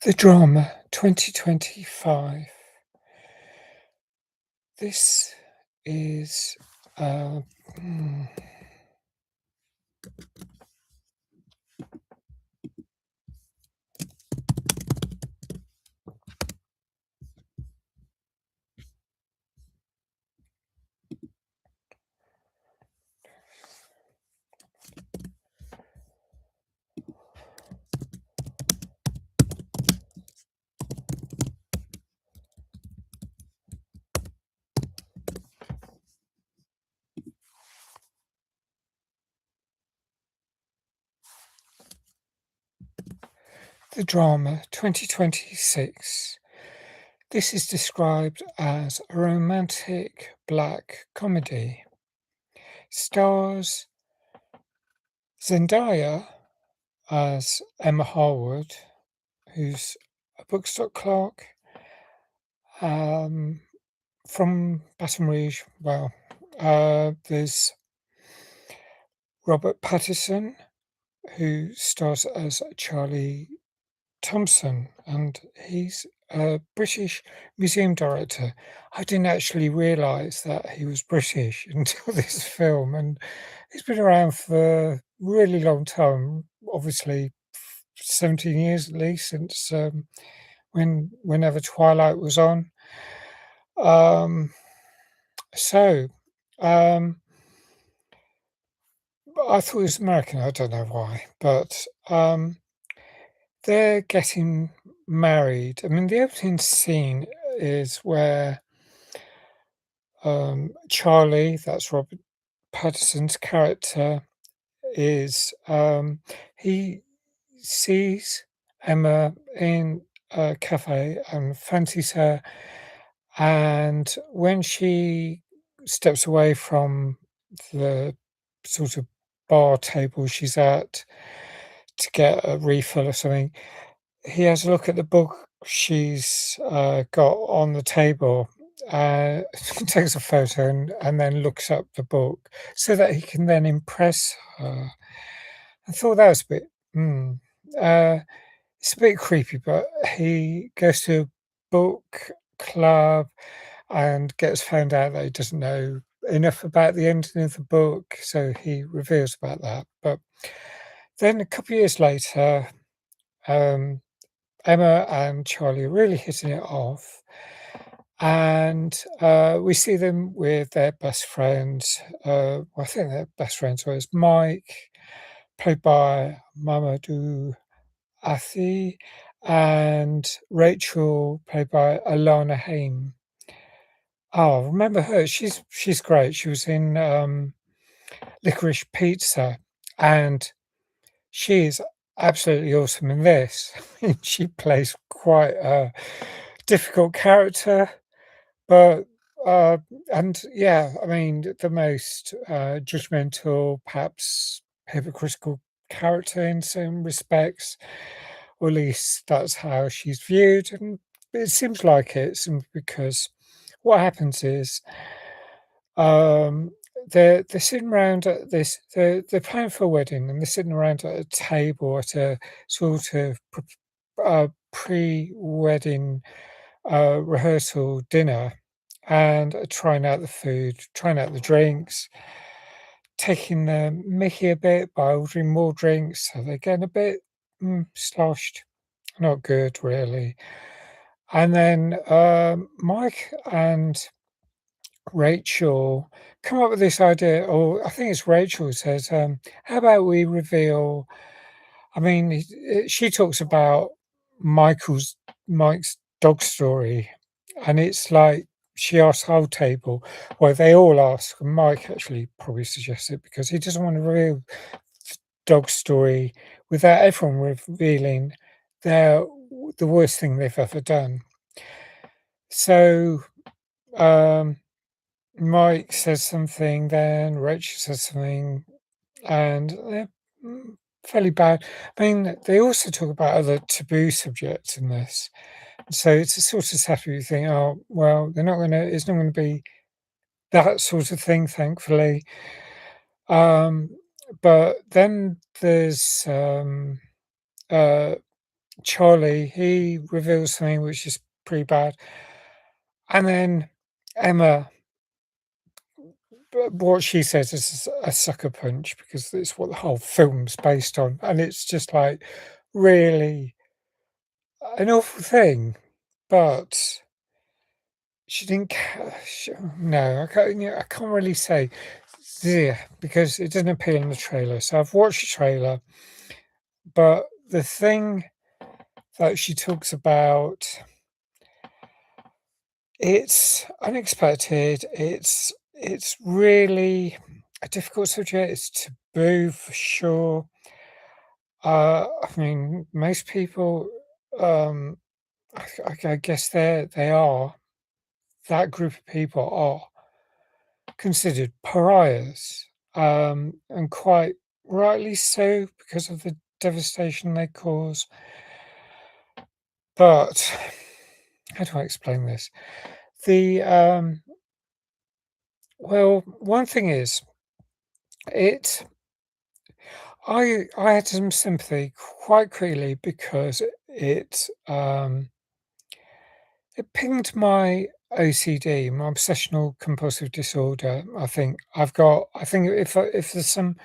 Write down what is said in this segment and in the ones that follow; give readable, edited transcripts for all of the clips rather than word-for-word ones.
The drama 2025. This is uh, mm, the drama 2026. This is described as a romantic black comedy. Stars Zendaya as Emma Harwood, who's a bookstore clerk um, from Baton Rouge. There's Robert Pattinson, who stars as Charlie Thompson, and he's a British museum director. I didn't actually realise that he was British until this film, and he's been around for a really long time, obviously 17 years at least since whenever Twilight was on. Um, so um, I thought he was American. I don't know why, but they're getting married. I mean, the opening scene is where Charlie, that's Robert Pattinson's character, is he sees Emma in a cafe and fancies her, and when she steps away from the sort of bar table she's at to get a refill or something, he has a look at the book she's got on the table, takes a photo and then looks up the book so that he can then impress her. I thought that was a bit, mm, uh, it's a bit creepy, but he goes to a book club and gets found out that he doesn't know enough about the ending of the book, so he reveals about that. But then a couple of years later, um, Emma and Charlie are really hitting it off, and we see them with their best friends. I think their best friends was Mike, played by Mamadou Athie, and Rachel, played by Alana Haim. Oh, I remember her. She's great. She was in Licorice Pizza, and she is absolutely awesome in this. I mean, she plays quite a difficult character, but uh, and yeah, I mean, the most judgmental, perhaps hypocritical character in some respects, or at least that's how she's viewed, and it seems like it simply because what happens is um, they're sitting around at this. They're planning for a wedding, and they're sitting around at a table at a sort of pre-wedding rehearsal dinner, and trying out the food, trying out the drinks, taking the mickey a bit by ordering more drinks. So they're getting a bit sloshed, not good really. And then Mike and Rachel come up with this idea, or I think it's Rachel who says, "How about we reveal?" I mean, she talks about Mike's dog story, and it's like she asks the whole table. Well, they all ask, and Mike actually probably suggests it because he doesn't want to reveal dog story without everyone revealing their the worst thing they've ever done. So. Um, Mike says something, then Rachel says something, and they're fairly bad. I mean, they also talk about other taboo subjects in this, so it's a sort of satire. You think, oh well, they're not going to. It's not going to be that sort of thing, thankfully. Um, but then there's uh, Charlie, he reveals something which is pretty bad, and then Emma, what she says is a sucker punch because it's what the whole film's based on, and it's just like really an awful thing, but she didn't no, I can't, I can't really say, yeah, because it doesn't appear in the trailer. So I've watched the trailer, but the thing that she talks about, it's unexpected. It's really a difficult subject. It's taboo for sure. I mean, most people, um, I guess they are, that group of people are considered pariahs, and quite rightly so because of the devastation they cause. But how do I explain this? The well, one thing is, it I had some sympathy quite quickly because it pinged my OCD, my obsessional compulsive disorder. I think if there's some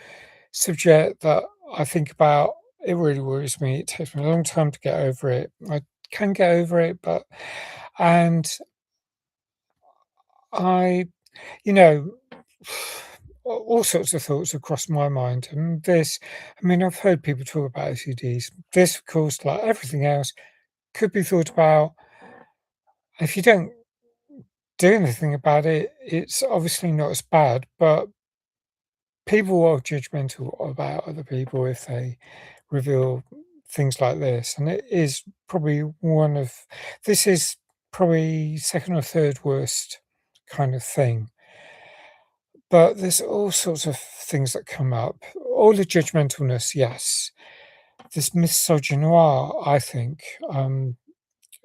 subject that I think about, it really worries me. It takes me a long time to get over it. I can get over it, but and I, you know, all sorts of thoughts have crossed my mind. And this, I mean, I've heard people talk about OCDs. This, of course, like everything else, could be thought about. If you don't do anything about it, it's obviously not as bad, but people are judgmental about other people if they reveal things like this. And it is probably this is probably second or third worst kind of thing. But there's all sorts of things that come up. All the judgmentalness, yes. This misogynoir, I think,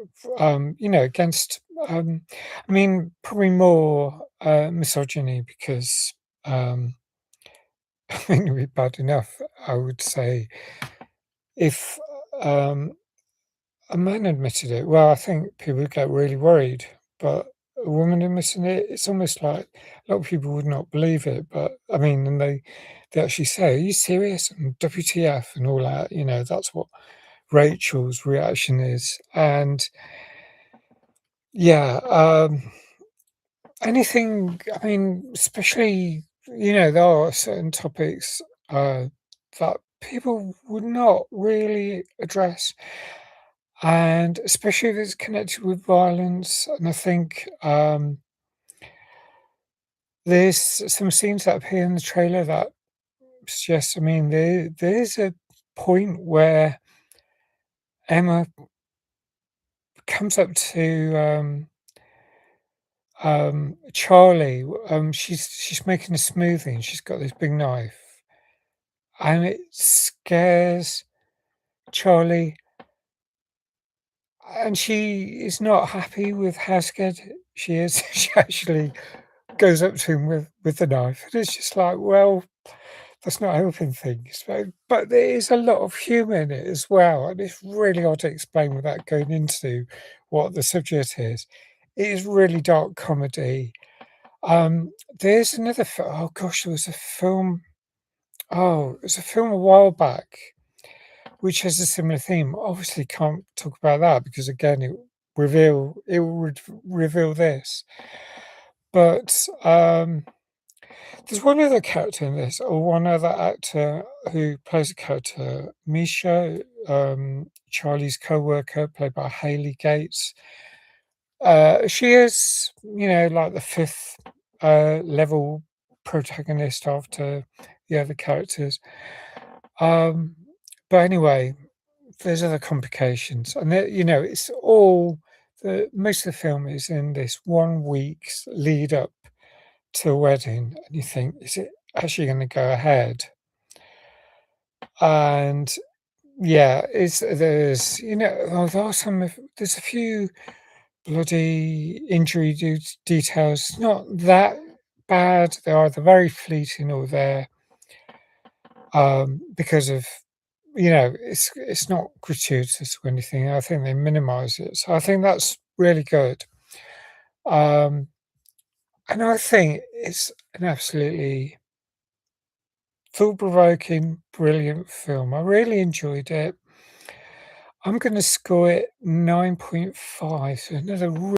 against, I mean, probably more misogyny because, I think it'd be bad enough, I would say, if um, a man admitted it. Well, I think people would get really worried, but a woman admitting it, it's almost like a lot of people would not believe it. But I mean, and they actually say, "Are you serious?" and WTF and all that. That's what Rachel's reaction is, and yeah, anything. I mean, especially there are certain topics that people would not really address, and especially if it's connected with violence. And I think there's some scenes that appear in the trailer that suggest. I mean, there's a point where Emma comes up to Charlie. She's making a smoothie, and she's got this big knife, and it scares Charlie, and she is not happy with how scared she is. She actually goes up to him with the knife, and it's just like, well, that's not helping things. But there is a lot of humour in it as well, and it's really hard to explain without going into what the subject is. It is really dark comedy. There's another oh gosh, there was a film. Oh, it was a film a while back which has a similar theme. Obviously, can't talk about that because again, it will reveal this. But there's one other character in this, or one other actor who plays a character, Misha, Charlie's co-worker, played by Haley Gates. She is, like the fifth level protagonist after the other characters. Um, but anyway, there's other complications, and it's all the most of the film is in this 1 week's lead up to a wedding, and you think, is it actually going to go ahead? And yeah, there's a few bloody injury details. Not that bad. They're either very fleeting or they're because of it's not gratuitous or anything. I think they minimize it. So I think that's really good. Um, and I think it's an absolutely thought-provoking, brilliant film. I really enjoyed it. I'm gonna score it 9.5, so another